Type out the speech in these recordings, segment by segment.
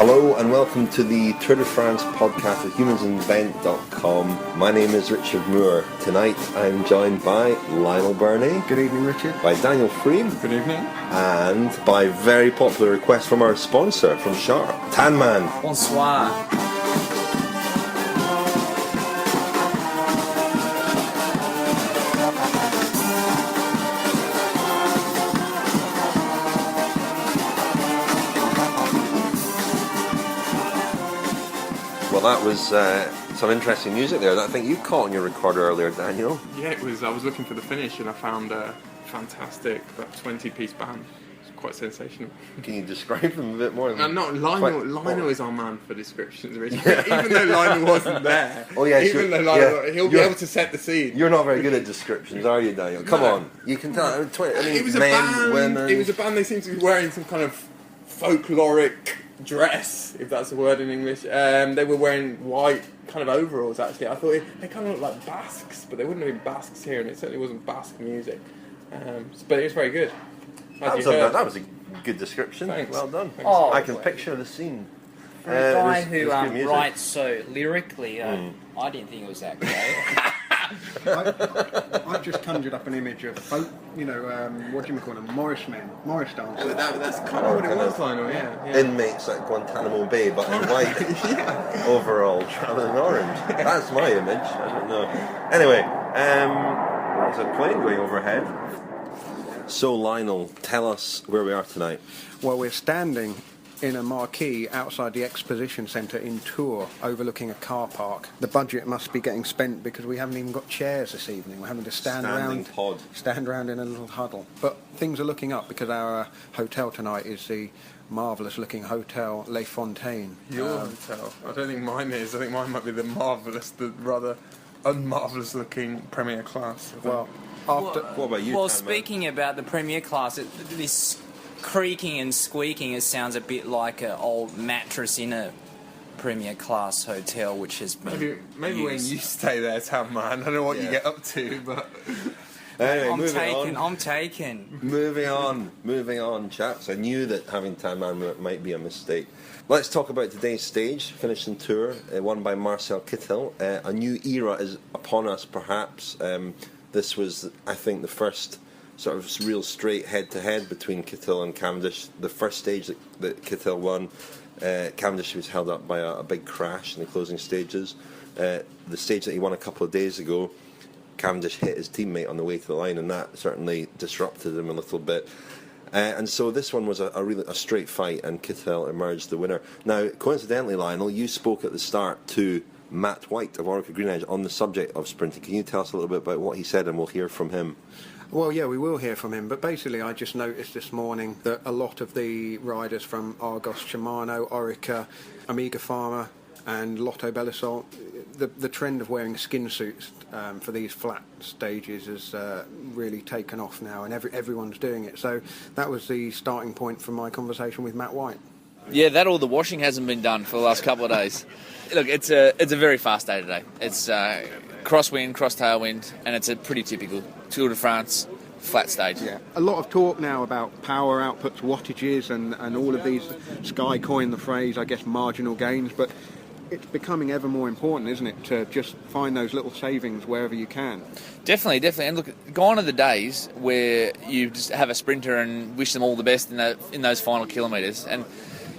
Hello and welcome to the Tour de France podcast of humansinvent.com. My name is Richard Moore. Tonight I'm joined by Lionel Burney. Good evening, Richard. By Daniel Freem. Good evening. And by very popular request from our sponsor, from Sharp, Tan Man. Bonsoir. Well, that was some interesting music there that I think you caught on your recorder earlier, Daniel. Yeah, it was. I was looking for the finish and I found a fantastic, about 20-piece band. It's quite sensational. Can you describe them a bit more? Not Lionel. Lionel is our man for descriptions, Richard. Even though Lionel wasn't there. Oh yeah, even though Lionel, he'll be able to set the scene. You're not very good at descriptions, are you, Daniel? Come on, you can tell. It was men, a band. women. It was a band. They seemed to be wearing some kind of folkloric dress, if that's a word in English. They were wearing white kind of overalls, actually. I thought they kind of looked like Basques, but they wouldn't have been Basques here, and it certainly wasn't Basque music. But it was very good. That was a good description. Thanks. Well done. Thanks. Oh, I can picture the scene. For a guy who writes so lyrically, I didn't think it was that great. I've just conjured up an image of folk, what do you call them, Morris men, Morris dancers. That's kind of what it was, Lionel, yeah. Inmates at Guantanamo Bay, but in white overall, travelling orange. That's my image. I don't know. Anyway, there's a plane going overhead. So, Lionel, tell us where we are tonight. Well, we're standing in a marquee outside the exposition centre in Tours, overlooking a car park. The budget must be getting spent because we haven't even got chairs this evening. We're having to stand around in a little huddle. But things are looking up because our hotel tonight is the marvellous looking Hotel Les Fontaines. Your hotel? I don't think mine is. I think mine might be the rather unmarvellous looking premier class. Well, what about you? Well, speaking about the premier class, this creaking and squeaking, it sounds a bit like an old mattress in a premier class hotel, which has been maybe when you stay there, Tam Man. I don't know what you get up to, but anyway, I'm taken. Moving on, chaps. I knew that having Tan Man might be a mistake. Let's talk about today's stage, finishing tour, won by Marcel Kittel. A new era is upon us, perhaps. This was, I think, the first sort of real straight head-to-head between Kittel and Cavendish. The first stage that Kittel won, Cavendish was held up by a big crash in the closing stages. The stage that he won a couple of days ago, Cavendish hit his teammate on the way to the line, and that certainly disrupted him a little bit. And so this one was a straight fight, and Kittel emerged the winner. Now, coincidentally, Lionel, you spoke at the start to Matt White of Orica Green Edge on the subject of sprinting. Can you tell us a little bit about what he said, and we'll hear from him? Well, yeah, we will hear from him, but basically I just noticed this morning that a lot of the riders from Argos Shimano, Orica, Omega-Pharma and Lotto Belisol, the trend of wearing skin suits for these flat stages has really taken off now, and everyone's doing it. So that was the starting point for my conversation with Matt White. Yeah, that or the washing hasn't been done for the last couple of days. Look, it's a very fast day today. It's crosswind, cross-tailwind, and it's a pretty typical Tour de France flat stage. Yeah, a lot of talk now about power outputs, wattages, and all of these. Sky coined the phrase, I guess, marginal gains, but it's becoming ever more important, isn't it, to just find those little savings wherever you can. Definitely. And look, gone are the days where you just have a sprinter and wish them all the best in those final kilometres. And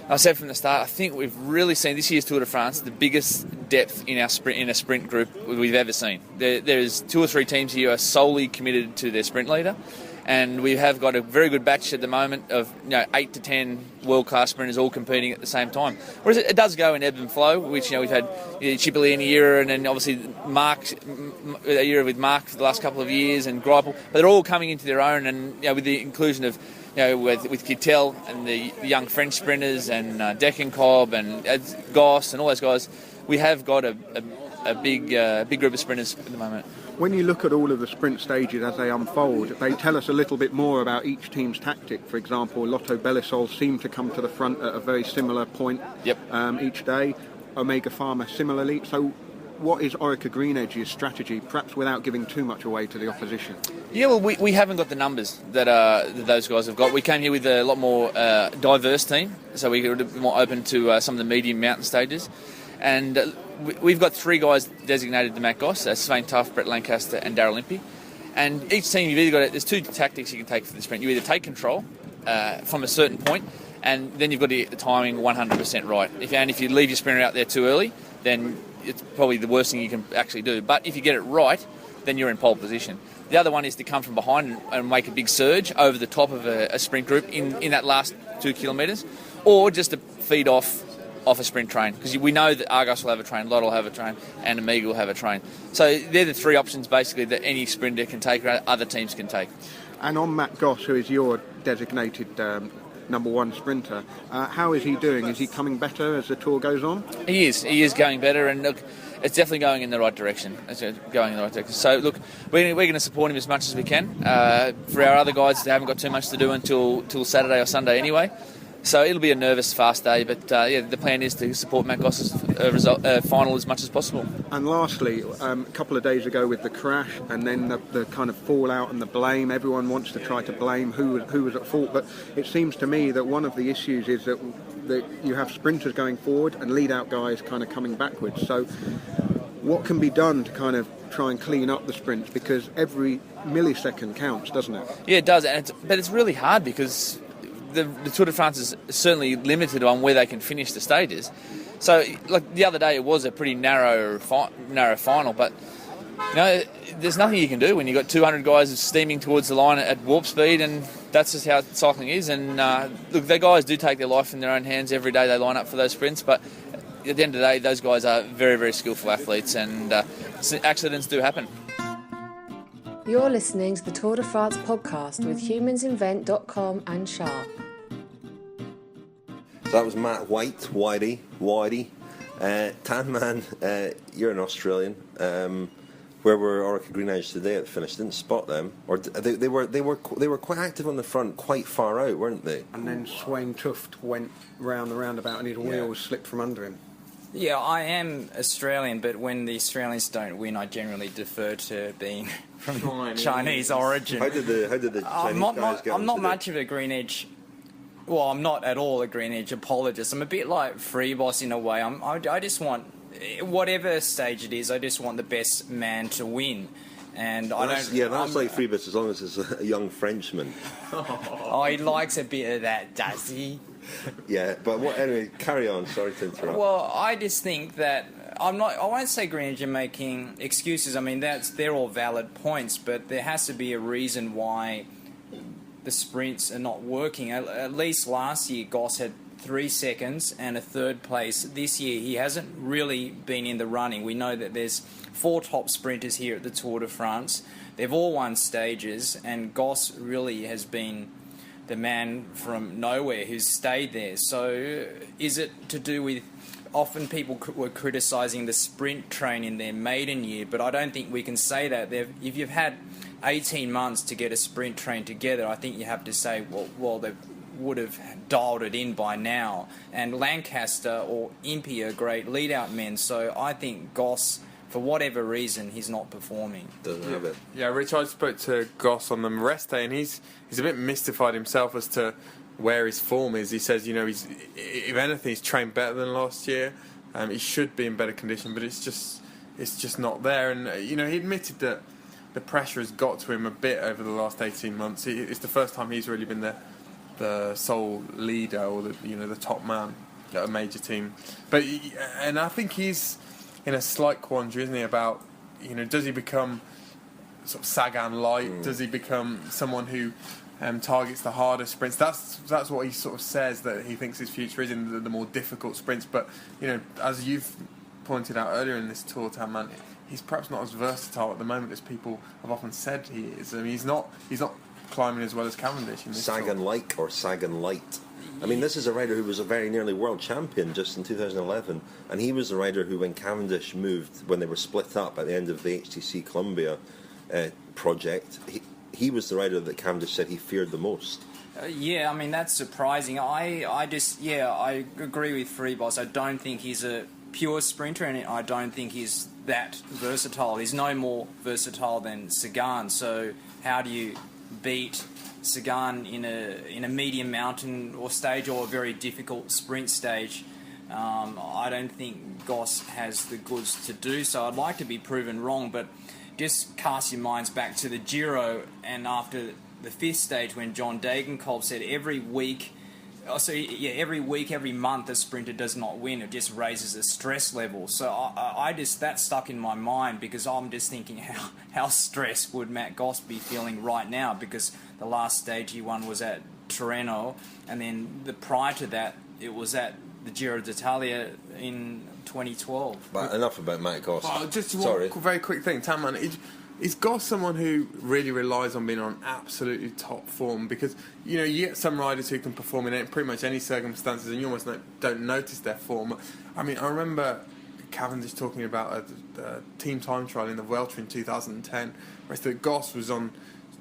I said from the start, I think we've really seen this year's Tour de France the biggest depth in a sprint group we've ever seen. There's 2 or 3 teams here who are solely committed to their sprint leader, and we have got a very good batch at the moment of 8 to 10 world-class sprinters all competing at the same time. Whereas it does go in ebb and flow, which we've had Cipollini era, and then obviously a year with Mark for the last couple of years, and Greipel, but they're all coming into their own, and with the inclusion of with Kittel and the young French sprinters and Degenkolb and Goss and all those guys, we have got a big group of sprinters at the moment. When you look at all of the sprint stages as they unfold, they tell us a little bit more about each team's tactic. For example, Lotto Belisol seem to come to the front at a very similar point each day. Omega-Pharma similarly. So what is Orica Green Edge's strategy, perhaps without giving too much away to the opposition? Yeah, well, we haven't got the numbers that those guys have got. We came here with a lot more diverse team, so we were more open to some of the medium mountain stages. And we've got 3 guys designated to Matt Goss, Svein Tuff, Brett Lancaster and Darryl Impey. And each team, you've either got there's 2 tactics you can take for the sprint. You either take control from a certain point, and then you've got to get the timing 100% right. If you leave your sprinter out there too early, then it's probably the worst thing you can actually do. But if you get it right, then you're in pole position. The other one is to come from behind and make a big surge over the top of a sprint group in that last 2 kilometres, or just to feed off a sprint train, because we know that Argos will have a train, Lotto will have a train, and Omega will have a train. So they're the 3 options basically that any sprinter can take or other teams can take. And on Matt Goss, who is your designated number 1 sprinter, how is he doing? Is he coming better as the tour goes on? He is going better, and look, it's definitely going in the right direction. So look, we're going to support him as much as we can. For our other guys, they haven't got too much to do until Saturday or Sunday anyway. So it'll be a nervous, fast day, but the plan is to support Matt Goss's final as much as possible. And lastly, a couple of days ago with the crash, and then the kind of fallout and the blame, everyone wants to try to blame who was at fault, but it seems to me that one of the issues is that you have sprinters going forward and lead-out guys kind of coming backwards. So what can be done to kind of try and clean up the sprints, because every millisecond counts, doesn't it? Yeah, it does, but it's really hard because the Tour de France is certainly limited on where they can finish the stages. So, like the other day, it was a pretty narrow final, but there's nothing you can do when you've got 200 guys steaming towards the line at warp speed, and that's just how cycling is. And look, the guys do take their life in their own hands every day. They line up for those sprints, but at the end of the day, those guys are very, very skillful athletes, and accidents do happen. You're listening to the Tour de France podcast with humansinvent.com and Sharp. So that was Matt Whitey. Tan Man, you're an Australian. Where were Orica Green Edge today at the finish? Didn't spot them, or they were quite active on the front, quite far out, weren't they? And then Swain Tuft went round the roundabout, and his wheels slipped from under him. Yeah, I am Australian, but when the Australians don't win, I generally defer to being from Chinese origin. How did the Chinese guys get I'm not much of a Green Edge. Well, I'm not at all a Green Edge apologist. I'm a bit like Free Boss in a way. I just want, whatever stage it is, I just want the best man to win. And that's like Free Boss as long as it's a young Frenchman. Oh, he likes a bit of that, does he? Yeah, but anyway, carry on. Sorry to interrupt. Well, I just think that I won't say Green Edge are making excuses. I mean, they're all valid points, but there has to be a reason why the sprints are not working. At least last year, Goss had 3 seconds and a 3rd place. This year, he hasn't really been in the running. We know that there's 4 top sprinters here at the Tour de France. They've all won stages, and Goss really has been the man from nowhere who's stayed there. So is it to do with, often people were criticising the sprint train in their maiden year, but I don't think we can say that. If you've had 18 months to get a sprint train together, I think you have to say, well they would have dialed it in by now. And Lancaster or Impey are great lead-out men, so I think Goss, for whatever reason, he's not performing. Doesn't have it. Yeah, Rich, I spoke to Goss on the rest day, and he's a bit mystified himself as to where his form is. He says, if anything, he's trained better than last year. He should be in better condition, but it's just not there. And he admitted that the pressure has got to him a bit over the last 18 months. It's the first time he's really been the sole leader or the top man at a major team. And I think he's in a slight quandary, isn't he, about does he become sort of Sagan light? Does he become someone who targets the harder sprints? That's what he sort of says that he thinks his future is in the more difficult sprints. But as you've pointed out earlier in this tour, Tam Man, he's perhaps not as versatile at the moment as people have often said he is. I mean, he's not climbing as well as Cavendish in this Sagan-like or Sagan-light. I mean, this is a rider who was a very nearly world champion just in 2011, and he was the rider who, when Cavendish moved, when they were split up at the end of the HTC Columbia project, he was the rider that Cavendish said he feared the most. Yeah, I mean, that's surprising. I agree with Free Boss. I don't think he's a pure sprinter, and I don't think he's that versatile. He's no more versatile than Sagan. So how do you beat Sagan in a medium mountain or stage or a very difficult sprint stage? I don't think Goss has the goods to do so. I'd like to be proven wrong, but just cast your minds back to the Giro and after the 5th stage when John Degenkolb said every week, every month a sprinter does not win. It just raises the stress level. So I just, that stuck in my mind because I'm just thinking how stressed would Matt Goss be feeling right now, because the last stage he won was at Tirreno, and then prior to that it was at the Giro d'Italia in 2012. But enough about Matt Goss. Oh, just Sorry. one very quick thing, Tamman. Is Goss someone who really relies on being on absolutely top form? Because, you know, you get some riders who can perform in pretty much any circumstances and you almost don't notice their form. I mean, I remember Cavendish talking about a team time trial in the Vuelta in 2010, where he said Goss was on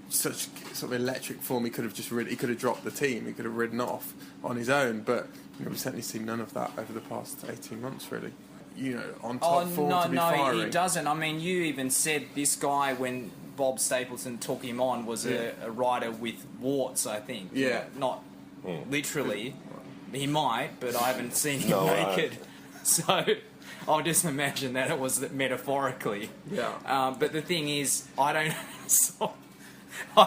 such sort of electric form he could have dropped the team, he could have ridden off on his own, but you know, we've certainly seen none of that over the past 18 months, really. You know, on top form to be firing. No, he doesn't. I mean, you even said this guy, when Bob Stapleton took him on, was a rider with warts, I think. Yeah. Not literally. He might, but I haven't seen him naked. So I'll just imagine that it was metaphorically. Yeah. But the thing is, I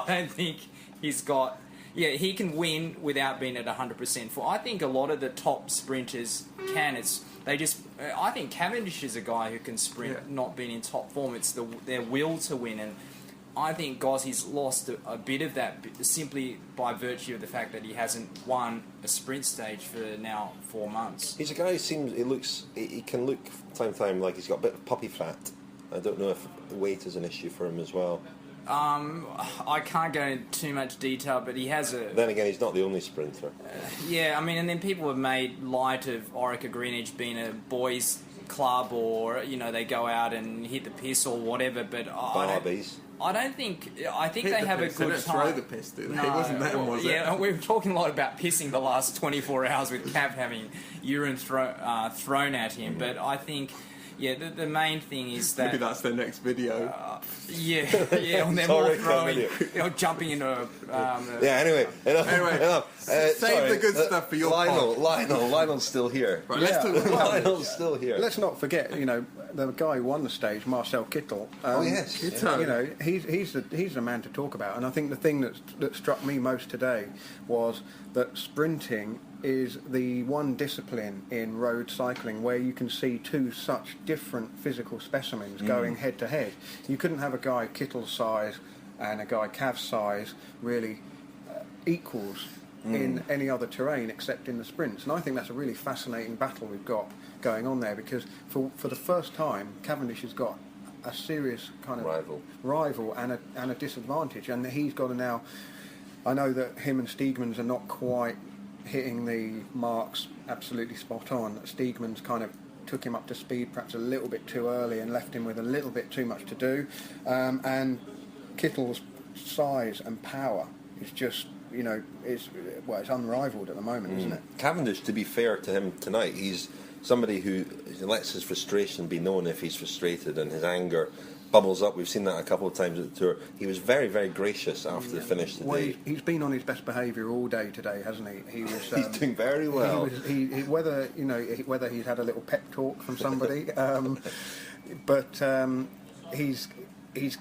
don't think he's got... Yeah, he can win without being at 100%. I think a lot of the top sprinters can. I think Cavendish is a guy who can sprint not being in top form. It's their will to win, and I think Gossie's lost a bit of that simply by virtue of the fact that he hasn't won a sprint stage for now 4 months. He's a guy who he can look time to time like he's got a bit of puppy fat. I don't know if weight is an issue for him as well. I can't go into too much detail, but he has a... Then again, he's not the only sprinter. Yeah, I mean, and then people have made light of Orica Greenwich being a boys' club, or, you know, they go out and hit the piss or whatever, but... Barbies. I think they have a good time. They don't throw the piss, do they? No, It wasn't them, was it? Yeah, we were talking a lot about pissing the last 24 hours with Cav having urine thrown at him, but I think... Yeah, the main thing is that... Maybe that's their next video. And they're all throwing, jumping into Anyway, enough. Save the good stuff for your Lionel's still here. Right, let's talk about Lionel's still here. Let's not forget, you know, the guy who won the stage, Marcel Kittel. Yes. Kittel. You know, he's the man to talk about. And I think the thing that struck me most today was that sprinting is the one discipline in road cycling where you can see two such different physical specimens going head to head. You couldn't have a guy Kittel's size and a guy Cav's size really equals in any other terrain except in the sprints. And I think that's a really fascinating battle we've got going on there, because for the first time Cavendish has got a serious kind of rival and a disadvantage, and he's got to now... I know that him and Steegmans are not quite hitting the marks absolutely spot on. Steegmans kind of took him up to speed perhaps a little bit too early and left him with a little bit too much to do, and Kittel's size and power is just, you know, it's unrivaled at the moment, isn't it? Cavendish, to be fair to him tonight, he's somebody who lets his frustration be known if he's frustrated, and his anger bubbles up. We've seen that a couple of times at the Tour. He was very, very gracious after the finish today. Well, he's been on his best behaviour all day today, hasn't he? He was. He's doing very well. Whether he's had a little pep talk from somebody, but it's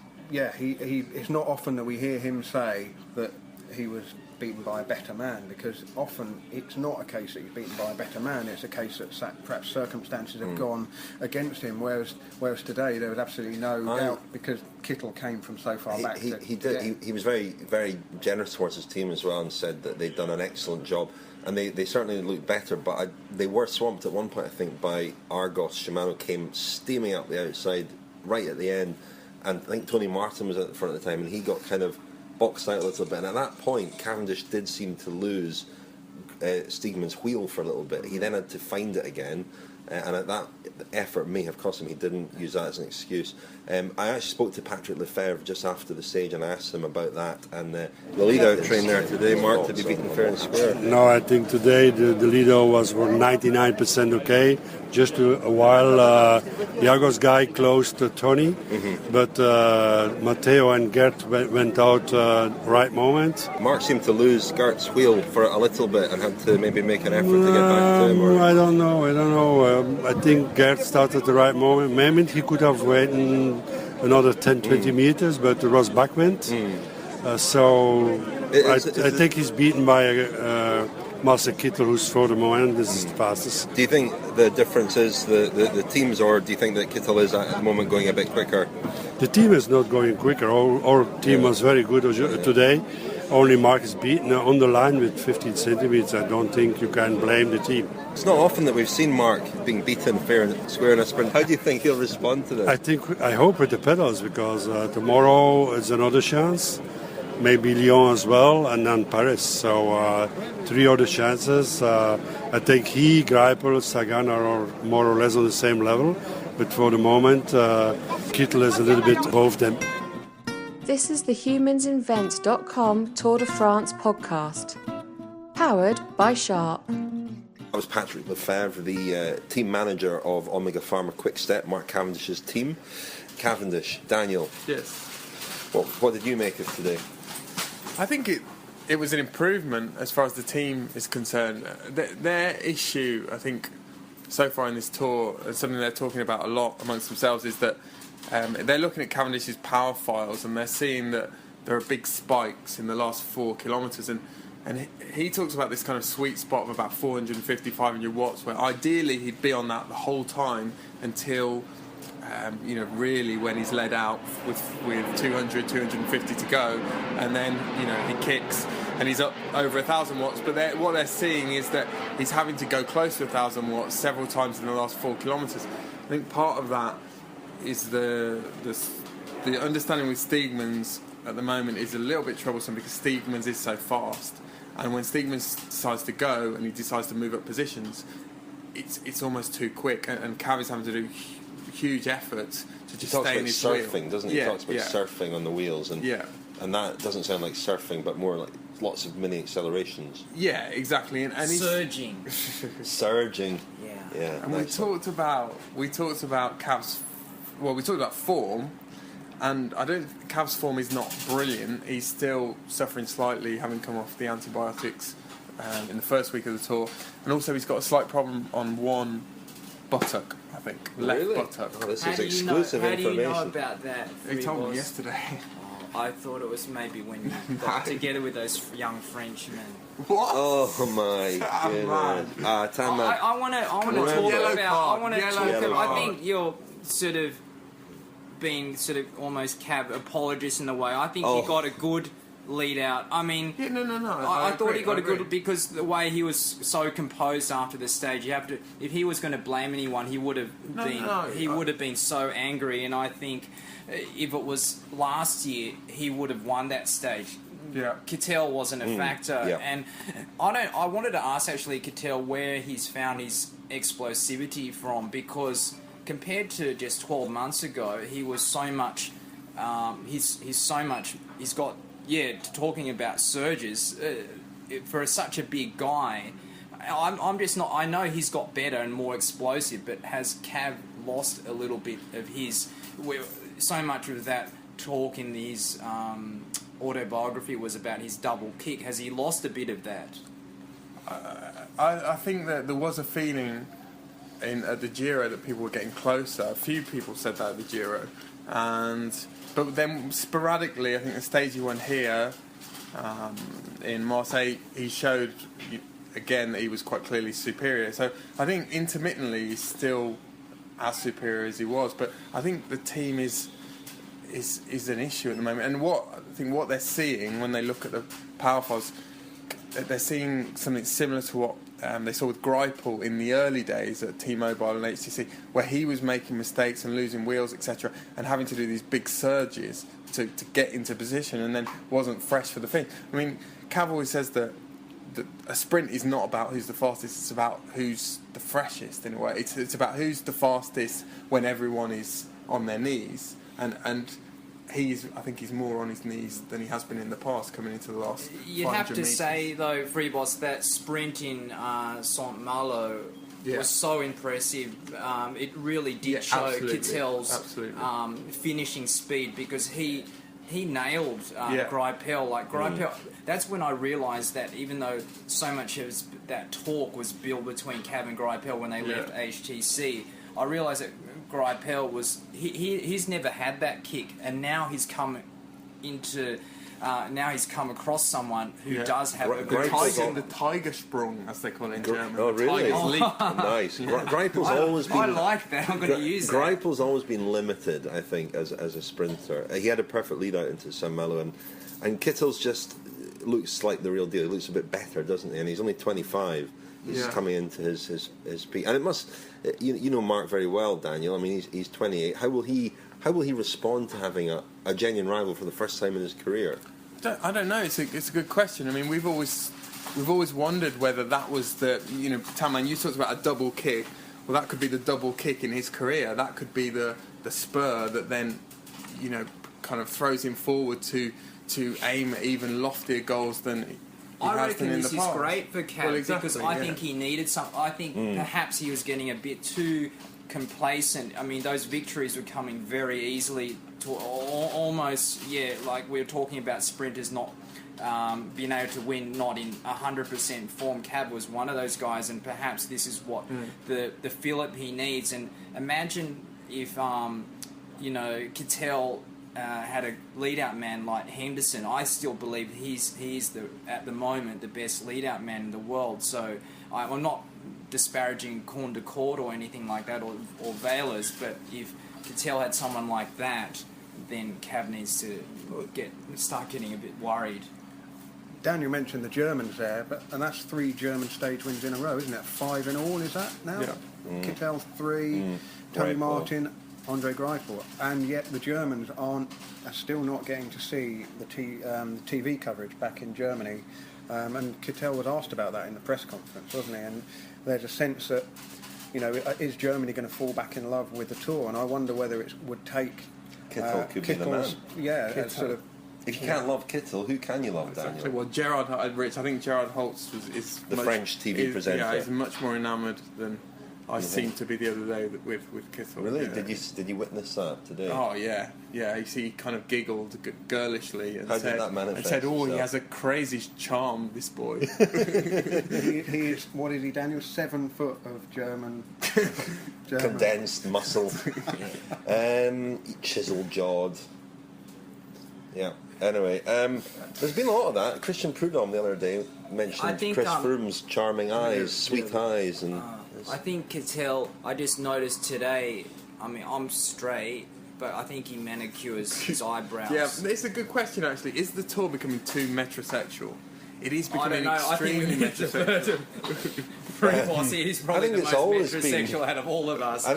not often that we hear him say that he was beaten by a better man, because often it's not a case that he's beaten by a better man, it's a case that perhaps circumstances have gone against him, whereas today there was absolutely no doubt, because Kittel came from so far back. He was very, very generous towards his team as well, and said that they'd done an excellent job, and they certainly looked better, but they were swamped at one point, I think, by Argos. Shimano came steaming up the outside right at the end, and I think Tony Martin was at the front at the time, and he got kind of boxed out a little bit, and at that point Cavendish did seem to lose Steegman's wheel for a little bit. He then had to find it again, and at that effort may have cost him. He didn't use that as an excuse. I actually spoke to Patrick Lefebvre just after the stage, and I asked him about that. And the lead-out train there today, Mark, to be beaten fair and square. No, I think today the lead-out was 99% okay. Just a while, the Argos guy closed Tony, but Matteo and Gert went out right moment. Mark seemed to lose Gert's wheel for a little bit and had to maybe make an effort to get back to him. Or... I don't know. I think Gert started at the right moment. Maybe he could have waited another 10-20 meters, but it was backwind. I think he's beaten by Marcel Kittel, who's for the moment is the fastest. Do you think the difference is the teams, or do you think that Kittel is at the moment going a bit quicker? The team is not going quicker. Our team was very good today. Only Mark is beaten on the line with 15 centimeters. I don't think you can blame the team. It's not often that we've seen Mark being beaten fair and square in a sprint. How do you think he'll respond to this? I hope with the pedals, because tomorrow is another chance. Maybe Lyon as well, and then Paris. So 3 other chances. I think he, Greipel, Sagan are more or less on the same level. But for the moment, Kittel is a little bit above them. This is the humansinvent.com Tour de France podcast. Powered by Sharp. That was Patrick Lefebvre, the team manager of Omega-Pharma Quick Step, Mark Cavendish's team. Cavendish, Daniel. Yes. What did you make of today? I think it was an improvement as far as the team is concerned. Their issue, I think, so far in this tour, something they're talking about a lot amongst themselves, is that they're looking at Cavendish's power files and they're seeing that there are big spikes in the last 4 kilometres. And he talks about this kind of sweet spot of about 450, 500 watts, where ideally he'd be on that the whole time until... really when he's led out with 200, 250 to go, and then he kicks and he's up over 1,000 watts. But what they're seeing is that he's having to go close to 1,000 watts several times in the last 4 kilometres. I think part of that is the understanding with Steegmans at the moment is a little bit troublesome, because Steegmans is so fast, and when Steegmans decides to go and he decides to move up positions, it's almost too quick, and Cav is having to do huge efforts to just stay in his wheel. He talks about surfing, doesn't he? He talks about surfing on the wheels, and that doesn't sound like surfing, but more like lots of mini accelerations. Yeah, exactly, and surging. Surging. Yeah. And we talked about Cav's. Well, we talked about form, and Cav's form is not brilliant. He's still suffering slightly, having come off the antibiotics in the first week of the tour, and also he's got a slight problem on one buttock, I think. Left buttock. Oh, this is exclusive information. How do you know about that? He told me yesterday. I thought it was maybe when you got together with those young Frenchmen. What? Oh my goodness! I want to talk about. I think you're sort of being almost Cav apologist in a way. I think he got a good lead out. I mean, no. I thought he got a good, because the way he was so composed after the stage. You have to, if he was going to blame anyone, he would have been so angry. And I think if it was last year, he would have won that stage. Yeah, Kittel wasn't a factor, and I wanted to ask actually Kittel where he's found his explosivity from, because compared to just 12 months ago, he was so much. He's got. Yeah, talking about surges, for such a big guy, I'm just not. I know he's got better and more explosive, but has Cav lost a little bit of his? So much of that talk in his autobiography was about his double kick. Has he lost a bit of that? I think that there was a feeling at the Giro that people were getting closer. A few people said that at the Giro, but then sporadically, I think the stage he won here in Marseille, he showed again that he was quite clearly superior. So I think intermittently he's still as superior as he was. But I think the team is an issue at the moment. And what they're seeing when they look at the power files, they're seeing something similar to what they saw with Greipel in the early days at T-Mobile and HTC, where he was making mistakes and losing wheels, etc., and having to do these big surges to get into position, and then wasn't fresh for the finish. I mean, Cav always says that a sprint is not about who's the fastest. It's about who's the freshest in a way. It's about who's the fastest when everyone is on their knees, and I think he's more on his knees than he has been in the past coming into the last. You have to say though, Freeboss, that sprint in Saint Malo was so impressive. It really did show Kittel's finishing speed, because he nailed Greipel. Like Greipel, that's when I realised that even though so much of that talk was built between Cav and Greipel when they left HTC, I realised that Greipel he's never had that kick, and now he's come into. Now he's come across someone who does have a good the Tiger Sprung, as they call it in German. Oh, really? Nice. Greipel's always been... I like that. I'm going to use that. Greipel's always been limited, I think, as a sprinter. He had a perfect lead out into Saint Malo, and Kittel's just looks like the real deal. He looks a bit better, doesn't he? And he's only 25. He's coming into his peak. And it must... You know Mark very well, Daniel. I mean, he's 28. How will he respond to having a genuine rival for the first time in his career? I don't know. It's a good question. I mean, we've always wondered whether that was the, Tamman, you talked about a double kick. Well, that could be the double kick in his career. That could be the spur that then, kind of throws him forward to aim at even loftier goals than he has done in the past. I reckon this is great for Cav, because I think he needed some. I think perhaps he was getting a bit too complacent. I mean, those victories were coming very easily to almost, like we were talking about sprinters not being able to win, not in 100% form. Cav was one of those guys, and perhaps this is what the fillip he needs. And imagine if Kittel had a lead-out man like Henderson. I still believe he's at the moment the best lead-out man in the world. So I'm not disparaging Corn de Court or anything like that, or Valers, but if Kittel had someone like that, then Cav needs to start getting a bit worried. Daniel mentioned the Germans there, and that's 3 German stage wins in a row, isn't it? 5 in all, is that now? Yeah. Kittel 3, Tony Martin, Andre Greipel, and yet the Germans are still not getting to see the TV coverage back in Germany. And Kittel was asked about that in the press conference, wasn't he? And there's a sense that, is Germany going to fall back in love with the tour? And I wonder whether it would take Kittel could be the man. Yeah, sort of. If you can't love Kittel, who can you love, Daniel? Well, I think Gerard Holtz is the French TV presenter. Yeah, he's much more enamoured than I seemed to be the other day with Kittel. Really? Yeah. Did you witness that today? Oh yeah. He kind of giggled girlishly and How did that manifest and said, itself? He has a crazy charm, this boy. he is, what is he, Daniel? 7 foot of German condensed muscle, chiseled jawed. Yeah. Anyway, there's been a lot of that. Christian Prudhomme the other day mentioned Chris Froome's charming eyes, sweet eyes, and. I think Kittel, I just noticed today, I mean, I'm straight, but I think he manicures his eyebrows. Yeah, it's a good question, actually. Is the tour becoming too metrosexual? It is becoming extremely metrosexual. He's probably the most metrosexual out of all of us. I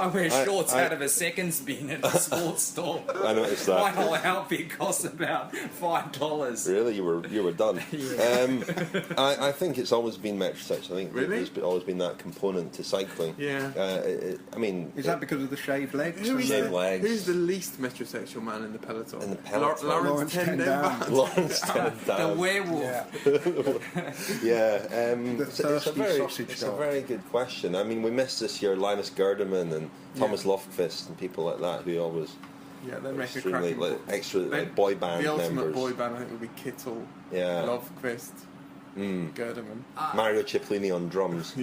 wear shorts out of a seconds bin at a sports store. I noticed that. My whole outfit costs about $5. Really, you were done. I think it's always been metrosexual. I think there's always been that component to cycling. Yeah. Is that because of the shaved legs? Shaved legs. Who's the least metrosexual man in the peloton? Lawrence Tenenbaum. Lawrence Tenenbaum. The werewolf. It's a very good question. I mean, we missed this year Linus Gerdemann and Thomas Lofqvist and people like that who always they make a cracking boy band members. The ultimate boy band, I think, would be Kittel, Lofqvist, Gerdemann, Mario Cipollini on drums.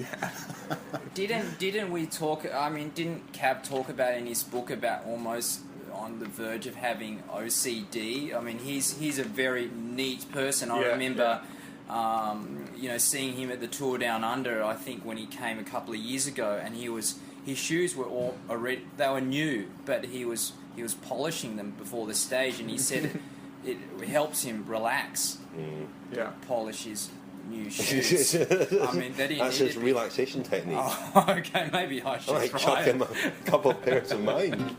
Didn't we talk? I mean, didn't Cav talk about in his book about almost on the verge of having OCD? I mean, he's a very neat person. I remember. Seeing him at the Tour Down Under, I think when he came a couple of years ago, and his shoes were all already, they were new, but he was polishing them before the stage, and he said it helps him relax. Polish his new shoes. I mean, that's his relaxation technique. Oh, okay, maybe I should try chuck it. him a couple of pairs of mine.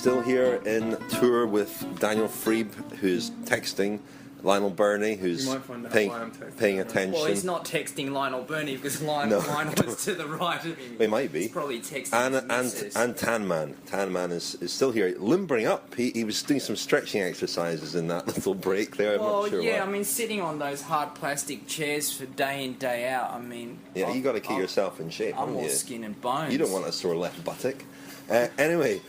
still here in tour with Daniel Freeb, who's texting Lionel Burney, who's You might find out paying, why I'm texting paying him. attention. Well, he's not texting Lionel Burney because Lionel is to the right of him. He might be. He's probably texting his missus. And Tan Man. Tan Man is still here, limbering up. He was doing some stretching exercises in that little break there. I'm not sure yeah, why. I mean, sitting on those hard plastic chairs for day in, day out, I mean... Yeah, you got to keep yourself in shape, I'm haven't all you? skin and bones. You don't want a sore left buttock. Anyway,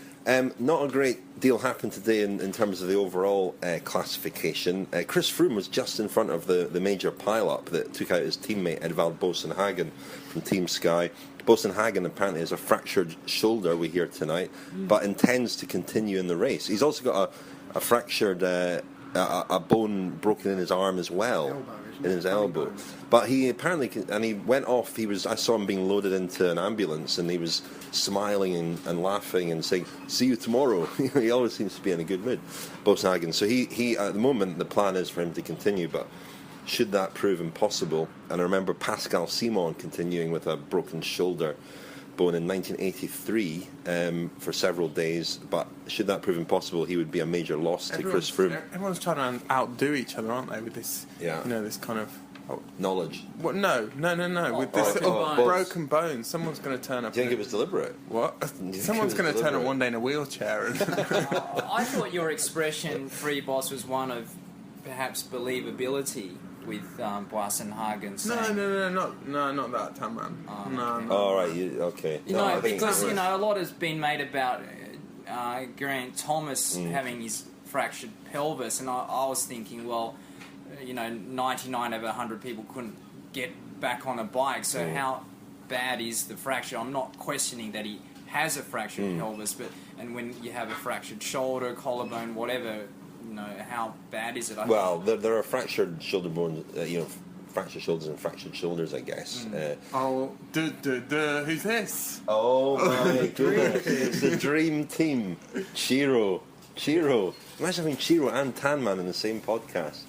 not a great deal happened today in terms of the overall classification. Chris Froome was just in front of the major pile-up that took out his teammate Edvald Boasson-Hagen from Team Sky. Boasson-Hagen apparently has a fractured shoulder, we hear tonight, but intends to continue in the race. He's also got a fractured, a bone broken in his arm as well. In his elbow, but he apparently he went off. I saw him being loaded into an ambulance, and he was smiling and laughing and saying, "See you tomorrow." He always seems to be in a good mood, Boasson-Hagen. So he at the moment the plan is for him to continue, but should that prove impossible, and I remember Pascal Simon continuing with a broken shoulder bone in 1983 for several days, but should that prove impossible, he would be a major loss to Chris Froome. Everyone's trying to outdo each other, aren't they, with this, this kind of... Knowledge. What? No. With this broken bones, someone's going to turn up. Do you think it was deliberate? What? Someone's going to turn up one day in a wheelchair. And I thought your expression, free boss, was one of perhaps believability with Boasson-Hagen saying... No, not that, Tam Man. No. All right, okay. Because a lot has been made about Geraint Thomas having his fractured pelvis, and I was thinking, 99 over 100 people couldn't get back on a bike, so how bad is the fracture? I'm not questioning that he has a fractured pelvis, and when you have a fractured shoulder, collarbone, whatever, how bad is it? There are fractured shoulder bones, fractured shoulders and fractured shoulders, I guess. Who's this? Oh my goodness, it's the dream team. Chiro. Imagine having Chiro and Tan Man in the same podcast.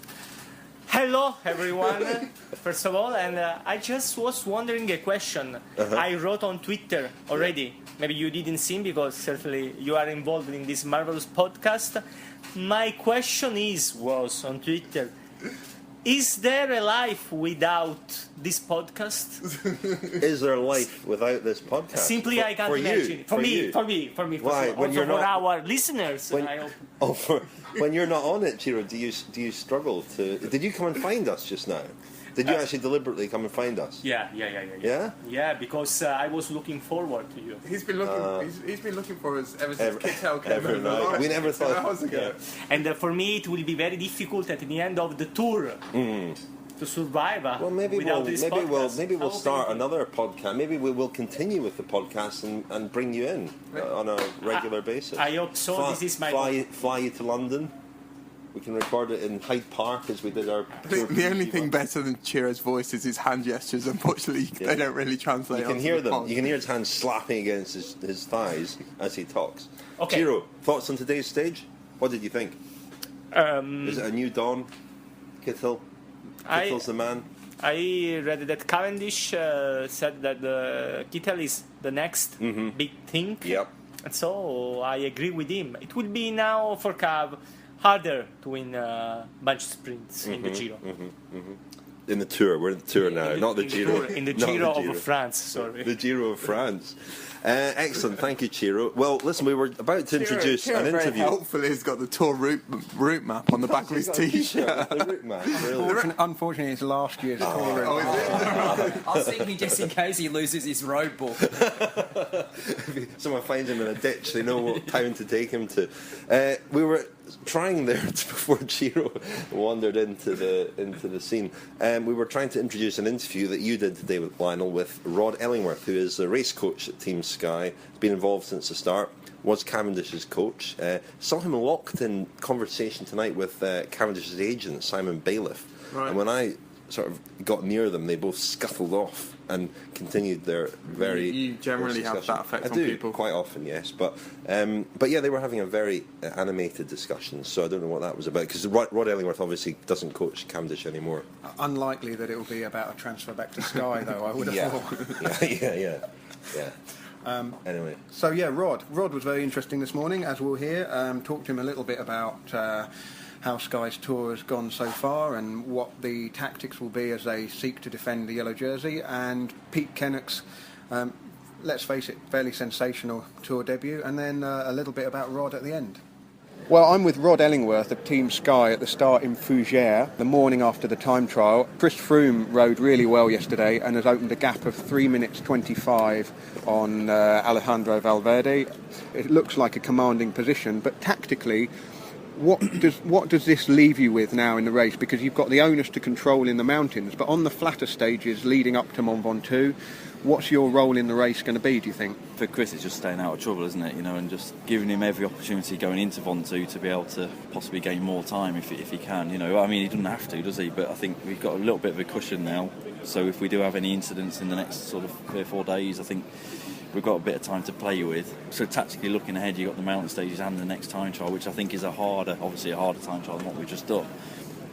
Hello, everyone. First of all, and I just was wondering a question. I wrote on Twitter already. Maybe you didn't see because certainly you are involved in this marvelous podcast. My question was on Twitter: is there a life without this podcast? Is there a life without this podcast? Simply, I can't imagine. For me. Why? Also for our listeners. When you're not on it, Chiro, do you struggle to? Did you come and find us just now? Did you actually deliberately come and find us? Yeah. Yeah? Yeah, because I was looking forward to you. He's been looking. He's been looking for us ever since Kittel came every night. We never thought. Hours ago. And for me, it will be very difficult at the end of the tour to survive. Well, maybe we'll start anything. another podcast. Maybe we will continue with the podcast and bring you in on a regular basis. I hope so. This is my fly you to London. We can record it in Hyde Park as we did our... I think the only thing better than Chiro's voice is his hand gestures. Unfortunately, they don't really translate. You can hear them. You can hear his hands slapping against his thighs as he talks. Okay. Chiro, thoughts on today's stage? What did you think? Is it a new dawn? Kittel's the man? I read that Cavendish said that Kittel is the next big thing. Yep. And so I agree with him. It will be now for Cav harder to win bunch sprints in the Giro. In the Tour. We're in the Tour now, not the Giro. In the Giro of France, sorry. The Giro of France. Excellent, thank you, Chiro. Well, listen, we were about to introduce an interview. Very helpfully, he's got the tour route map on the back of his T-shirt. The route map, really. Unfortunately, it's last year's tour. I was thinking just in case he loses his road book. Someone finds him in a ditch, they know what town to take him to. We were trying there before Chiro wandered into the scene. We were trying to introduce an interview that you did today with Lionel with Rod Ellingworth, who is the race coach at Team Sky, been involved since the start, was Cavendish's coach. Saw him locked in conversation tonight with Cavendish's agent, Simon Bailiff. Right. And when I sort of got near them, they both scuttled off and continued their very... You generally have that effect on people. Quite often, yes. But yeah, they were having a very animated discussion, so I don't know what that was about, because Rod Ellingworth obviously doesn't coach Cavendish anymore. Unlikely that it will be about a transfer back to Sky, though, I would have thought. Yeah. Anyway. So yeah, Rod was very interesting this morning, as we'll hear. Talked to him a little bit about how Sky's tour has gone so far and what the tactics will be as they seek to defend the yellow jersey. And Pete Kennock's, let's face it, fairly sensational tour debut, and then a little bit about Rod at the end. Well, I'm with Rod Ellingworth of Team Sky at the start in Fougères, the morning after the time trial. Chris Froome rode really well yesterday and has opened a gap of 3 minutes 25 on Alejandro Valverde. It looks like a commanding position, but tactically, what does this leave you with now in the race? Because you've got the onus to control in the mountains, but on the flatter stages leading up to Mont Ventoux, what's your role in the race going to be, do you think? For Chris, it's just staying out of trouble, isn't it? And just giving him every opportunity going into Ventoux to be able to possibly gain more time if he can. He doesn't have to, does he? But I think we've got a little bit of a cushion now. So if we do have any incidents in the next sort of 3 or 4 days, I think we've got a bit of time to play with. So tactically looking ahead, you've got the mountain stages and the next time trial, which I think is obviously a harder time trial than what we've just done.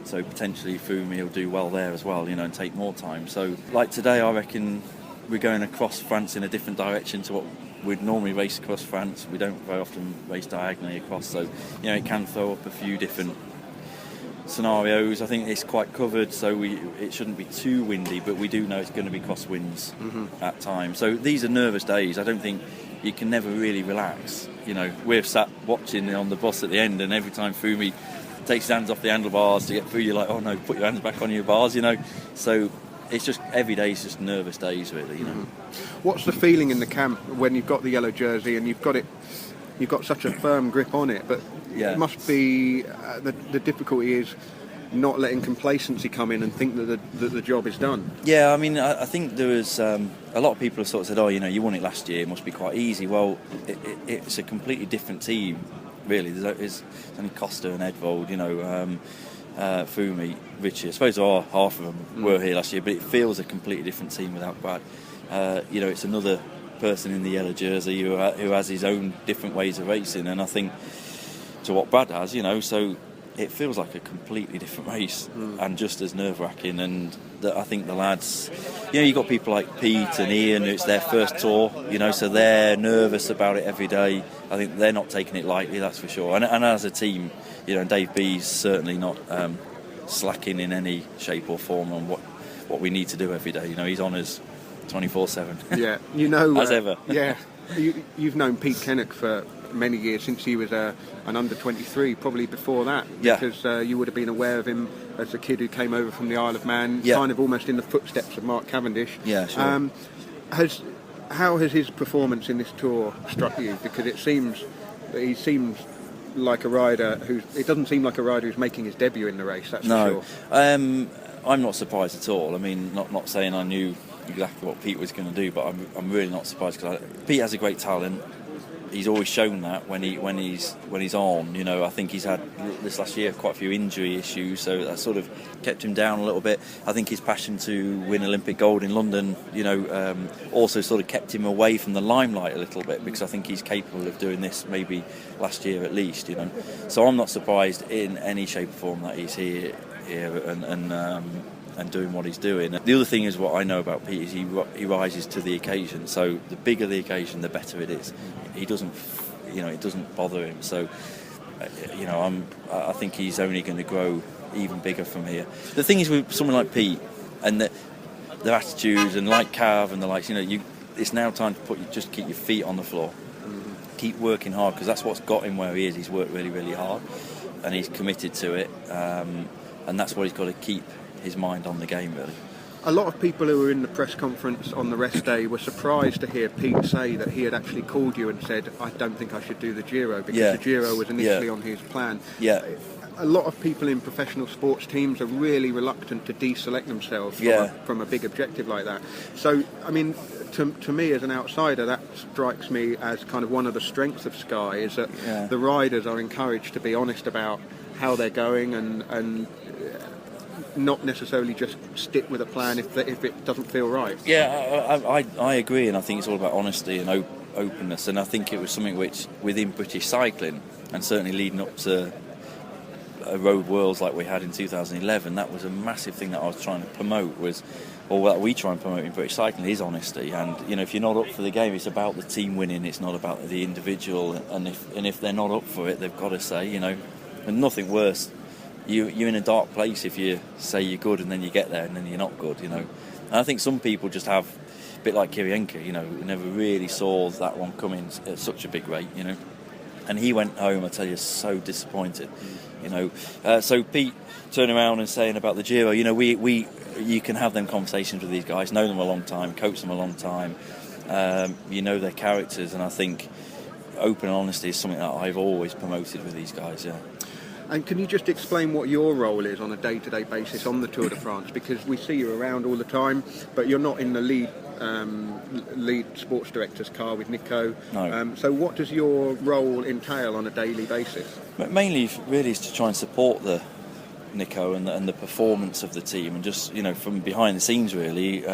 So potentially Fumi will do well there as well, and take more time. So like today, I reckon we're going across France in a different direction to what we'd normally race across France. We don't very often race diagonally across, so it can throw up a few different scenarios. I think it's quite covered, so it shouldn't be too windy, but we do know it's going to be crosswinds at times. So these are nervous days. I don't think you can never really relax. We're sat watching on the bus at the end, and every time Fumi takes his hands off the handlebars to get through, you're like, oh no, put your hands back on your bars, So it's just every day is just nervous days, really. What's the feeling in the camp when you've got the yellow jersey and you've got such a firm grip on it? But it must be the difficulty is not letting complacency come in and think that the job is done. Yeah, I mean, I think there was a lot of people have sort of said, oh, you won it last year, it must be quite easy. Well, it's a completely different team, really. There's only Costa and Edvold, Fumi, Richie. I suppose half of them were here last year, but it feels a completely different team without Brad. It's another person in the yellow jersey who has his own different ways of racing, and I think to what Brad has, so it feels like a completely different race and just as nerve-wracking. And I think the lads, you've got people like Pete and Ian, it's their first tour, so they're nervous about it every day. I think they're not taking it lightly, that's for sure. And as a team, Dave B's certainly not slacking in any shape or form on what we need to do every day. He's on us 24/7. Yeah, as ever. Yeah, you've known Pete Kennock for many years, since he was an under-23, probably before that, because you would have been aware of him as a kid who came over from the Isle of Man, kind of almost in the footsteps of Mark Cavendish. Yeah, sure. How has his performance in this tour struck you? Because it seems like a rider it doesn't seem like a rider who's making his debut in the race, that's for sure. I'm not surprised at all. I mean, not saying I knew exactly what Pete was going to do, but I'm really not surprised, because Pete has a great talent. He's always shown that when he's on. I think he's had this last year quite a few injury issues, so that sort of kept him down a little bit. I think his passion to win Olympic gold in London, also sort of kept him away from the limelight a little bit, because I think he's capable of doing this maybe last year at least. So I'm not surprised in any shape or form that he's here and doing what he's doing. The other thing is, what I know about Pete is he rises to the occasion. So the bigger the occasion, the better it is. He doesn't, it doesn't bother him. So, I think he's only going to grow even bigger from here. The thing is with someone like Pete and their attitudes, and like Cav and the likes, it's now time to just keep your feet on the floor. Keep working hard, because that's what's got him where he is. He's worked really, really hard, and he's committed to it, and that's what he's got to keep his mind on the game, really. A lot of people who were in the press conference on the rest day were surprised to hear Pete say that he had actually called you and said, I don't think I should do the Giro, because the Giro was initially on his plan. Yeah. A lot of people in professional sports teams are really reluctant to deselect themselves from a big objective like that. So, I mean, to me as an outsider, that strikes me as kind of one of the strengths of Sky, is that the riders are encouraged to be honest about how they're going and not necessarily just stick with a plan if it doesn't feel right. Yeah, I agree, and I think it's all about honesty and openness, and I think it was something which, within British cycling, and certainly leading up to a road worlds like we had in 2011, that was a massive thing that I was trying to promote, or that we try and promote in British cycling, is honesty. And if you're not up for the game, it's about the team winning, it's not about the individual. And if they're not up for it, they've got to say, and nothing worse. You're in a dark place if you say you're good and then you get there and then you're not good. And I think some people just have, a bit like Kirienka, who never really saw that one coming at such a big rate, And he went home, I tell you, so disappointed. So Pete turning around and saying about the Giro, you can have them conversations with these guys, know them a long time, coach them a long time, their characters, and I think open honesty is something that I've always promoted with these guys, yeah. And can you just explain what your role is on a day-to-day basis on the Tour de France? Because we see you around all the time, but you're not in the lead sports director's car with Nico. No. So what does your role entail on a daily basis? Mainly, really, is to try and support the Nico and the performance of the team, and just from behind the scenes, really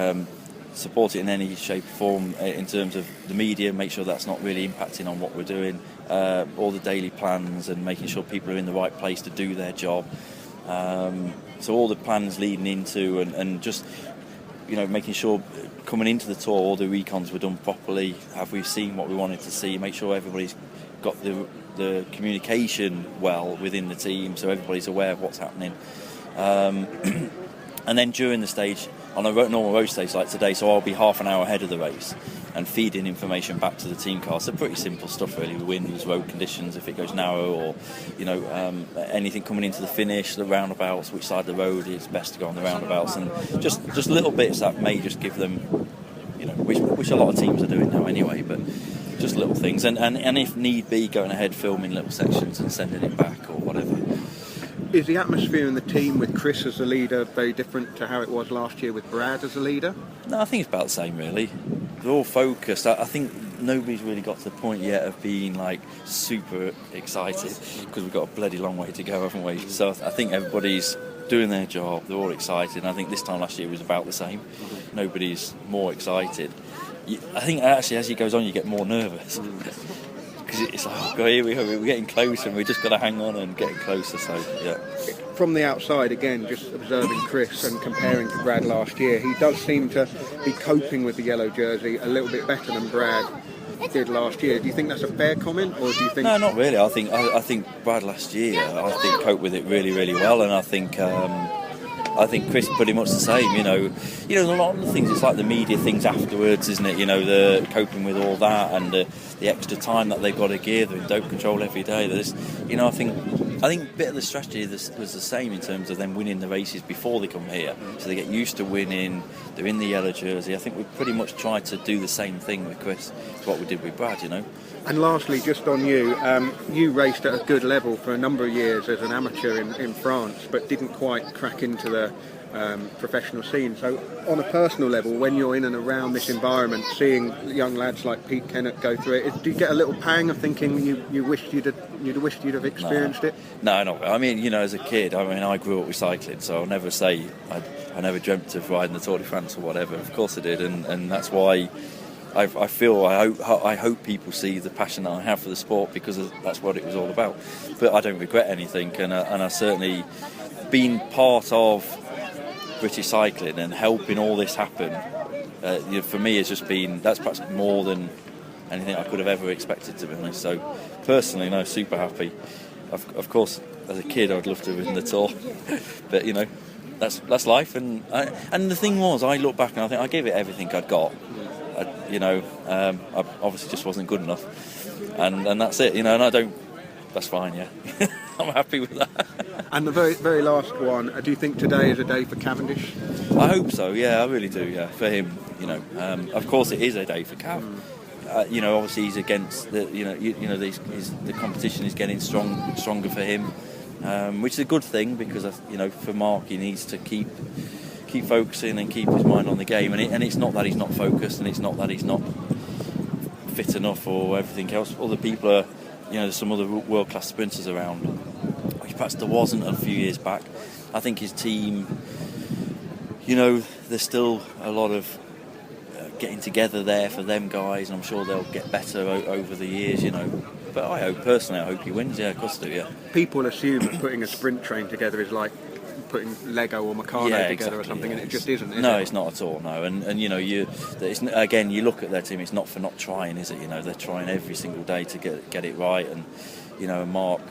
support it in any shape or form in terms of the media. Make sure that's not really impacting on what we're doing. All the daily plans and making sure people are in the right place to do their job. So all the plans leading into and just making sure coming into the Tour all the recons were done properly. Have we seen what we wanted to see? Make sure everybody's got the communication well within the team, so everybody's aware of what's happening. And then during the stage, on a normal road stage like today, so I'll be half an hour ahead of the race and feeding information back to the team car. So pretty simple stuff, really. Winds, road conditions, if it goes narrow, or anything coming into the finish, the roundabouts, which side of the road is best to go on the roundabouts, and just little bits that may just give them, which a lot of teams are doing now anyway, but just little things, and if need be, going ahead, filming little sections and sending it back or whatever. Is the atmosphere in the team with Chris as the leader very different to how it was last year with Brad as the leader? No, I think it's about the same, really. They're all focused. I think nobody's really got to the point yet of being super excited, because we've got a bloody long way to go, haven't we? So I think everybody's doing their job. They're all excited. And I think this time last year was about the same. Nobody's more excited. I think actually as it goes on, you get more nervous. Because it's like, oh God, here we go, we're getting closer, and we just got to hang on and getting closer. So yeah. From the outside, again, just observing Chris and comparing to Brad last year, he does seem to be coping with the yellow jersey a little bit better than Brad did last year. Do you think that's a fair comment, or do you think? No, not really. I think Brad last year, coped with it really, really well, and I think Chris pretty much the same. A lot of the things, it's like the media things afterwards, isn't it? The coping with all that and the extra time that they've got to give, and dope control every day. I think a bit of the strategy was the same in terms of them winning the races before they come here, so they get used to winning. They're in the yellow jersey. I think we pretty much tried to do the same thing with Chris, what we did with Brad. And lastly, just on you, you raced at a good level for a number of years as an amateur in France, but didn't quite crack into the professional scene. So on a personal level, when you're in and around this environment, seeing young lads like Pete Kennett go through it, do you get a little pang of thinking you wished you'd have experienced it? No, not. I mean, as a kid, I grew up with cycling, so I'll never say I never dreamt of riding the Tour de France or whatever. Of course I did, and that's why I hope people see the passion that I have for the sport, because that's what it was all about. But I don't regret anything, and I certainly, being part of British cycling and helping all this happen, for me has just been, that's perhaps more than anything I could have ever expected, to be honest. So personally, no, super happy. Of course, as a kid I'd love to have ridden the Tour, but that's life. And the thing was, I look back and I think I gave it everything I'd got. I obviously just wasn't good enough, and that's it. And I don't. That's fine. Yeah, I'm happy with that. And the very, very last one, do you think today is a day for Cavendish? I hope so, yeah, I really do, yeah, for him, of course it is a day for Cav. Obviously he's against the competition is getting stronger for him, which is a good thing, because for Mark, he needs to keep focusing and keep his mind on the game, and it's not that he's not focused, and it's not that he's not fit enough or everything else. Other people are, there's some other world-class sprinters around, which perhaps there wasn't a few years back. I think his team, there's still a lot of getting together there for them guys, and I'm sure they'll get better over the years, But I hope he wins. Yeah, of course I do. Yeah. People assume that putting a sprint train together is like putting Lego or Meccano together or something, and it just isn't. No, it's not at all. No, and you look at their team. It's not for not trying, is it? They're trying every single day to get it right, and Mark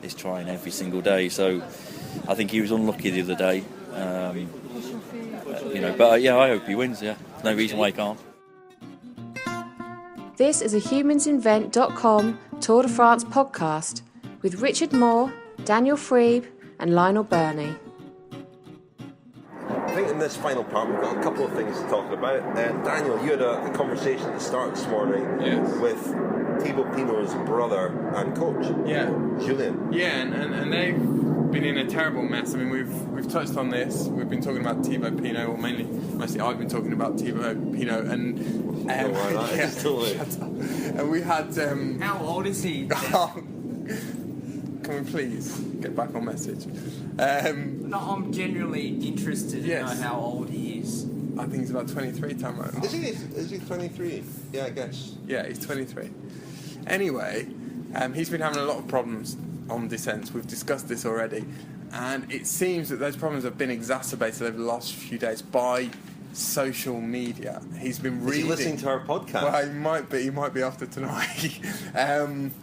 is trying every single day. So I think he was unlucky the other day. But I hope he wins. Yeah, there's no reason why he can't. This is a humansinvent.com Tour de France podcast with Richard Moore, Daniel Freeb and Lionel Burney. I think in this final part we've got a couple of things to talk about. Daniel, you had a conversation at the start this morning with Thibaut Pinot's brother and coach, Julien. Yeah, and they've been in a terrible mess. I mean, we've touched on this. We've been talking about Thibaut Pinot, or mostly I've been talking about Thibaut Pinot, and and we had. How old is he? Can we please get back on message? No, I'm genuinely interested to know how old he is. I think he's about 23, Tamara. Is he 23? Yeah, I guess. Yeah, he's 23. Anyway, he's been having a lot of problems on descents. We've discussed this already. And it seems that those problems have been exacerbated over the last few days by social media. He's been reading. Is he listening to our podcast? Well, he might be after tonight.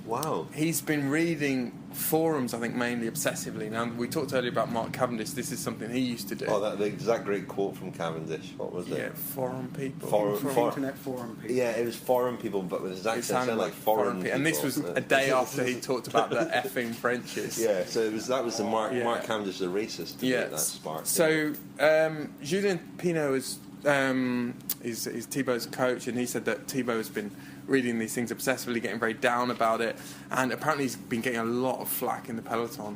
Wow. He's been reading forums, I think, mainly obsessively. Now, we talked earlier about Mark Cavendish. This is something he used to do. Oh, that great quote from Cavendish. What was it? Yeah, forum people. Internet forum people. Yeah, it was foreign people, but with his accent, it sounded like foreign people. And this was a day after he talked about the effing Frenchies. Yeah, so that was the Mark Cavendish, the racist. That sparked. So Julien Pinot is Thibaut's coach, and he said that Thibaut has been reading these things obsessively, getting very down about it, and apparently he's been getting a lot of flack in the peloton.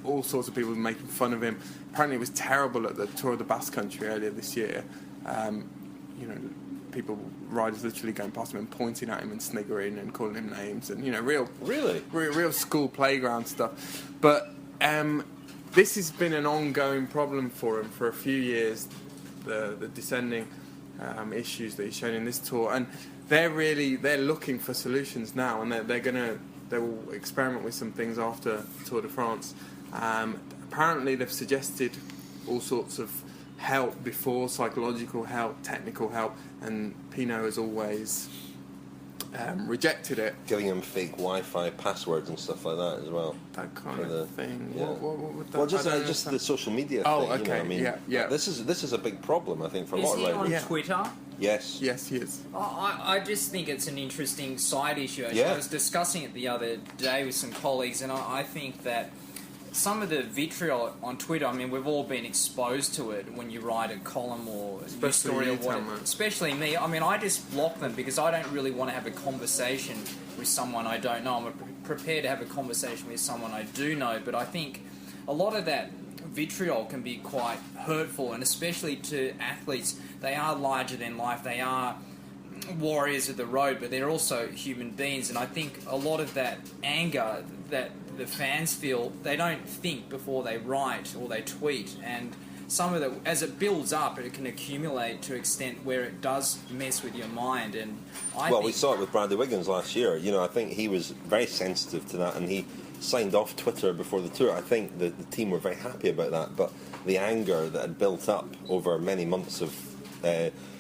All sorts of people making fun of him. Apparently it was terrible at the Tour of the Basque Country earlier this year. Riders literally going past him and pointing at him and sniggering and calling him names, and real school playground stuff. But this has been an ongoing problem for him for a few years. The descending issues that he's shown in this tour, and they're looking for solutions now, and they will experiment with some things after Tour de France. Apparently they've suggested all sorts of help before, psychological help, technical help, and Pinot has always rejected it. Giving him fake Wi-Fi passwords and stuff like that as well. That kind of thing. Yeah. What would that? Well, just the social media thing. Oh, okay. Yeah. This is a big problem, I think, for a lot of riders. Is he on Twitter? Yes. Yes, he is. I just think it's an interesting side issue. Actually. I was discussing it the other day with some colleagues, and I think that some of the vitriol on Twitter, I mean, we've all been exposed to it when you write a column or a story or whatever. Especially me. I mean, I just block them because I don't really want to have a conversation with someone I don't know. I'm prepared to have a conversation with someone I do know, but I think a lot of that vitriol can be quite hurtful, and especially to athletes. They are larger than life. They are warriors of the road, but they're also human beings, and I think a lot of that anger that the fans feel, they don't think before they write or they tweet, and some of the, as it builds up, it can accumulate to an extent where it does mess with your mind. And we saw it with Bradley Wiggins last year. I think he was very sensitive to that, and he signed off Twitter before the tour. I think the team were very happy about that, but the anger that had built up over many months of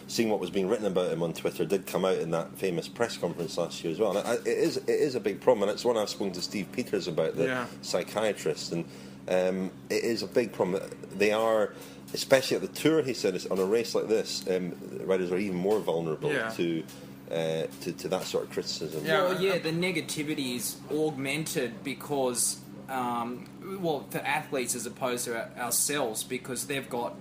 seeing what was being written about him on Twitter did come out in that famous press conference last year as well. And it is a big problem, and it's one I've spoken to Steve Peters about, the psychiatrist, and it is a big problem. They are, especially at the Tour, he said, on a race like this, riders are even more vulnerable to that sort of criticism. the negativity is augmented because for athletes as opposed to ourselves, because they've got,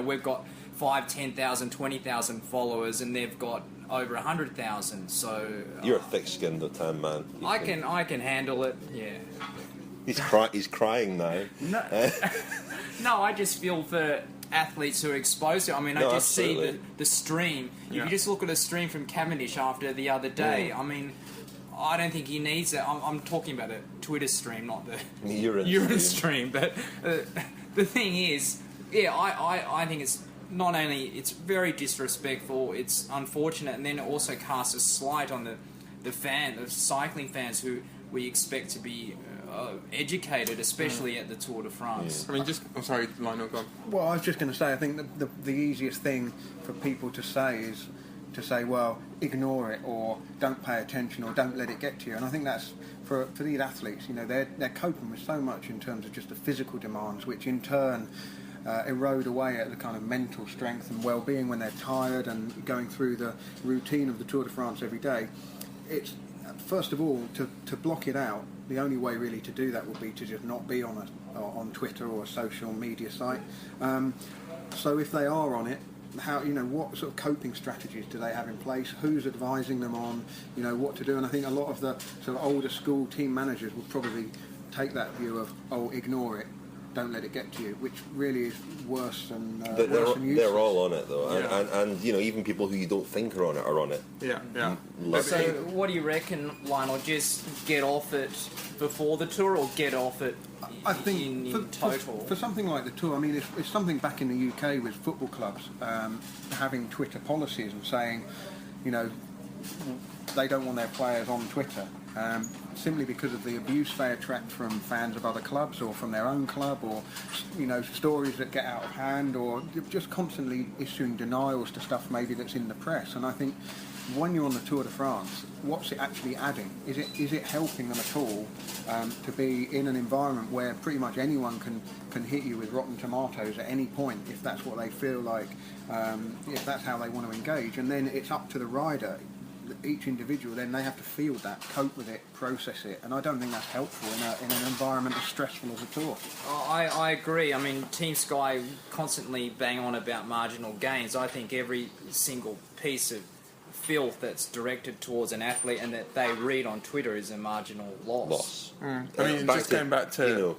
we've got 5, 10,000, 20,000 followers, and they've got over 100,000. So you're a thick-skinned, tan man. I can handle it. Yeah. He's crying now. No, I just feel for athletes who are exposed to it. I mean, I just see the stream. If you just look at a stream from Cavendish after the other day, I mean, I don't think he needs it. I'm talking about a Twitter stream, not the urine stream. But the thing is, I think it's not only it's very disrespectful, it's unfortunate, and then it also casts a slight on the the cycling fans who we expect to be educated, especially at the Tour de France. I mean, I'm sorry, Lionel, go on. Well, I was just going to say, I think the easiest thing for people to say is to say, well, ignore it, or don't pay attention, or don't let it get to you. And I think that's, for these athletes, they're coping with so much in terms of just the physical demands, which in turn erode away at the kind of mental strength and well-being when they're tired and going through the routine of the Tour de France every day. It's, first of all, to block it out. The only way really to do that would be to just not be on Twitter or a social media site. So if they are on it, what sort of coping strategies do they have in place? Who's advising them on, what to do? And I think a lot of the sort of older school team managers will probably take that view of, don't let it get to you, which really is worse than useless. They're all on it though, and even people who you don't think are on it. Yeah. So what do you reckon, Lionel? Just get off it before the Tour, or get off it I think in total? For something like the Tour, I mean, it's something back in the UK with football clubs having Twitter policies and saying, they don't want their players on Twitter. Simply because of the abuse they attract from fans of other clubs or from their own club, or stories that get out of hand, or just constantly issuing denials to stuff maybe that's in the press. And I think when you're on the Tour de France, what's it actually adding? Is it helping them at all to be in an environment where pretty much anyone can hit you with rotten tomatoes at any point if that's what they feel like, if that's how they want to engage? And then it's up to the rider, each individual, then they have to feel that, cope with it, process it, and I don't think that's helpful in an environment as stressful as a Tour. I agree. I mean, Team Sky constantly bang on about marginal gains. I think every single piece of filth that's directed towards an athlete and that they read on Twitter is a marginal loss. I mean, just going back to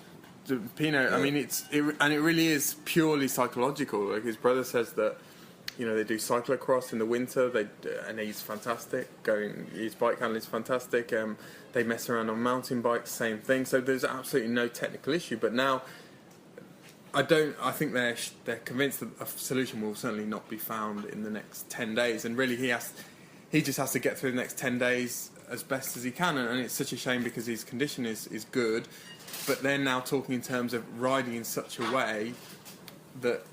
Pinot, I mean, it really is purely psychological. Like his brother says that, they do cyclocross in the winter, and he's fantastic. His bike handling is fantastic. They mess around on mountain bikes, same thing. So there's absolutely no technical issue. But now, I think they're convinced that a solution will certainly not be found in the next 10 days. And really, he just has to get through the next 10 days as best as he can. And it's such a shame because his condition is good. But they're now talking in terms of riding in such a way that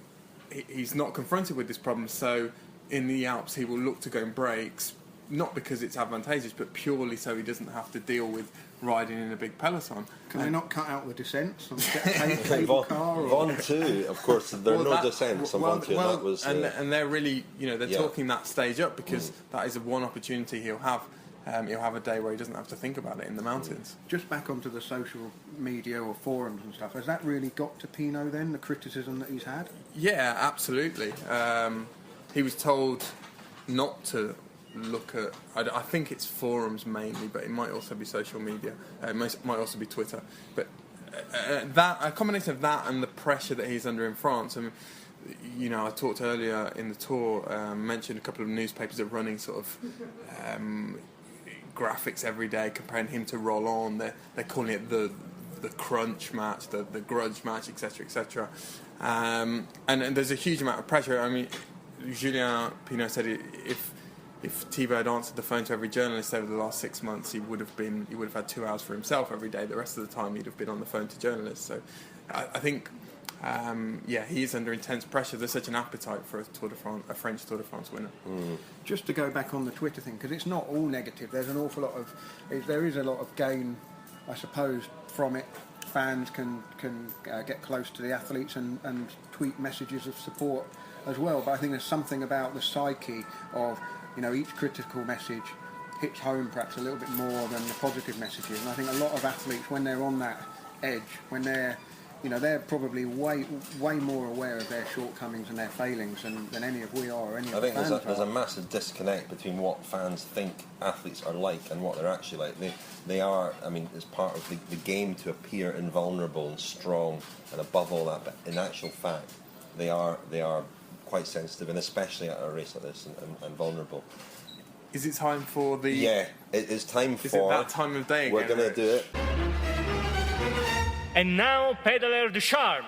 he's not confronted with this problem, so in the Alps he will look to go in breaks, not because it's advantageous, but purely so he doesn't have to deal with riding in a big peloton. Can they not cut out the descents and get a cable car? Von 2, of course, there are no descents on Von 2. Well, that was, and they're really, they're talking that stage up because that is one opportunity he'll have. He'll have a day where he doesn't have to think about it in the mountains. Just back onto the social media or forums and stuff, has that really got to Pinot then, the criticism that he's had? Yeah, absolutely. He was told not to look at, I think it's forums mainly, but it might also be social media. It might also be Twitter. But a combination of that and the pressure that he's under in France. I mean, I talked earlier in the Tour, mentioned a couple of newspapers are running sort of graphics every day comparing him to Roland. They're calling it the crunch match, the grudge match, etc., etc. And there's a huge amount of pressure. I mean, Julien Pinot said if Thibaut had answered the phone to every journalist over the last 6 months, he would have had 2 hours for himself every day. The rest of the time, he'd have been on the phone to journalists. So, I think. He is under intense pressure. There's such an appetite for a French Tour de France winner. Just to go back on the Twitter thing, because it's not all negative. There's an awful lot of, there is a lot of gain, I suppose, from it. Fans can get close to the athletes and tweet messages of support as well. But I think there's something about the psyche of, each critical message hits home perhaps a little bit more than the positive messages. And I think a lot of athletes, when they're on that edge, when they're probably way more aware of their shortcomings and their failings than any of we are or any of the fans are. I think there's a massive disconnect between what fans think athletes are like and what they're actually like. They are, it's part of the game to appear invulnerable and strong and above all that, but in actual fact, they are quite sensitive, and especially at a race like this, and vulnerable. Is it time for the... Yeah, it is time for... Is it that time of day again? We're going to do it. And now, Pedaler du Charme.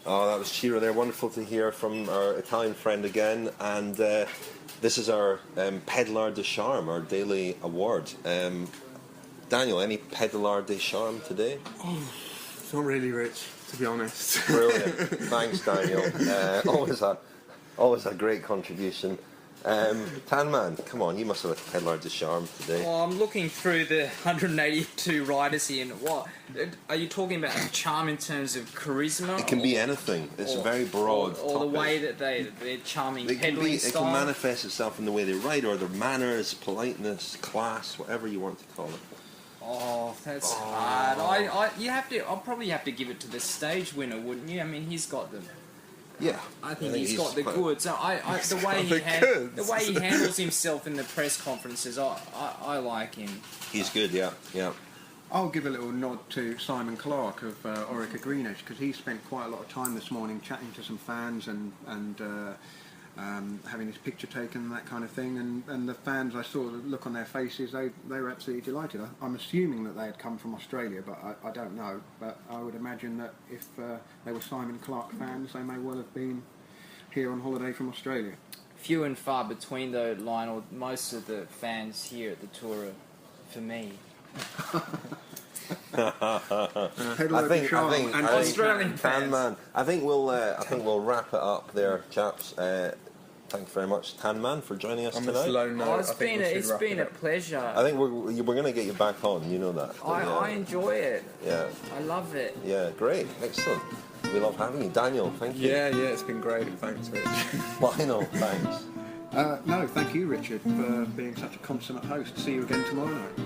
Oh, that was Ciro there. Wonderful to hear from our Italian friend again. And this is our Peddler de Charme, our daily award. Daniel, any Peddler de Charme today? It's not really rich, to be honest. Brilliant. Thanks, Daniel. Always a great contribution. Tan Man, come on, you must have a Peddler de Charme today. Well, I'm looking through the 182 riders here, and what are you talking about? Charm in terms of charisma? It can be anything. It's a very broad or the topic. way that they're charming It can, peddling it style. can manifest itself in the way they ride, or their manners, politeness, class, whatever you want to call it. Oh, that's hard. I'll probably have to give it to the stage winner, wouldn't you? I mean, he's got them. Yeah, I think he's got the goods. So the way he handles himself in the press conferences, I like him. He's good, yeah. I'll give a little nod to Simon Clark of Orica Greenwich, because he spent quite a lot of time this morning chatting to some fans and having his picture taken and that kind of thing. And the fans, I saw the look on their faces, they were absolutely delighted. I'm assuming that they had come from Australia, but I don't know. But I would imagine that if they were Simon Clark fans, they may well have been here on holiday from Australia. Few and far between, though, Lionel. Most of the fans here at the tour are for me. I think Australian Tan fans. Man. I think we'll wrap it up there, chaps. Thank you very much, Tan Man, for joining us tonight. It's been a pleasure. I think we're going to get you back on. You know that. I enjoy it. Yeah. I love it. Yeah. Great. Excellent. We love having you, Daniel. Thank you. Yeah, it's been great. Thanks, Rich. Lionel, thanks. No, thank you, Richard, for being such a consummate host. See you again tomorrow night.